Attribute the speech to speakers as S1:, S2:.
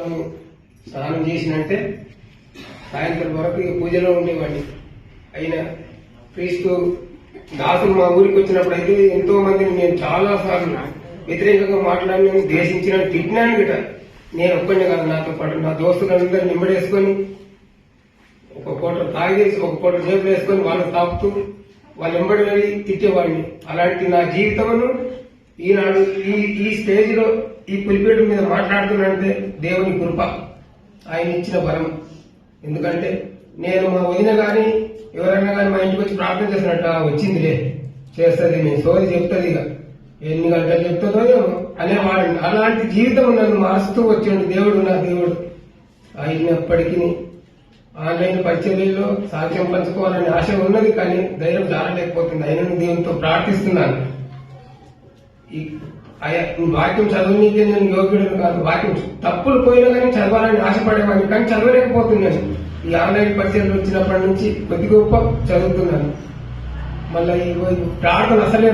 S1: మనం స్నానం చేసినంటే సాయంత్రం వరకు ఈ పూజలో ఉండేవాడిని. అయినా క్రీస్తు దాసులు మా ఊరికి వచ్చినప్పుడు అయితే ఎంతో మందిని నేను చాలా సార్లు వ్యతిరేకంగా మాట్లాడినాను, దేశించిన తిట్టినాను గిట. నేను ఒక్కడే కాదు, నాతో పాటు నా దోస్తులందరూ నింబడేసుకొని ఒక పూట తాగేసి ఒక పూట జేబులు వేసుకొని వాళ్ళు తాపుతూ వాళ్ళు ఎంబడి వెళ్ళి తిట్టేవాడిని. అలాంటి నా జీవితమును ఈనాడు ఈ స్టేజ్ లో ఈ పులిపేట మీద మాట్లాడుతున్నానంటే దేవుని కృప, ఆయన ఇచ్చిన వరం. ఎందుకంటే నేను మా వదిన గాని ఎవరైనా కానీ మా ఇంటికి వచ్చి ప్రార్థన చేసినట్టు వచ్చిందిలే చేస్తుంది, నేను సోది చెప్తుంది, ఇక ఎన్ని గంటలు చెప్తుందో అనేవాడిని. అలాంటి జీవితం నన్ను మారుస్తూ వచ్చాడు దేవుడు. నా దేవుడు అయినప్పటికీ ఆన్లైన్ పరిచర్యల్లో సాక్ష్యం పంచుకోవాలని ఆశ ఉన్నది, కానీ ధైర్యం జారలేకపోతుంది. అయినా దేవునితో ప్రార్థిస్తున్నాను. వాక్యం చదవనీకే నేను యోగ్యుడు కాదు, వాక్యం తప్పులు పోయినా కానీ చదవాలని ఆశపడేవాడిని, కానీ చదవలేకపోతున్నాను. ఈ ఆన్లైన్ పరిచర్యలు వచ్చినప్పటి నుంచి కొద్ది గొప్ప చదువుతున్నాను. మళ్ళీ ఈ ప్రార్థన అసలే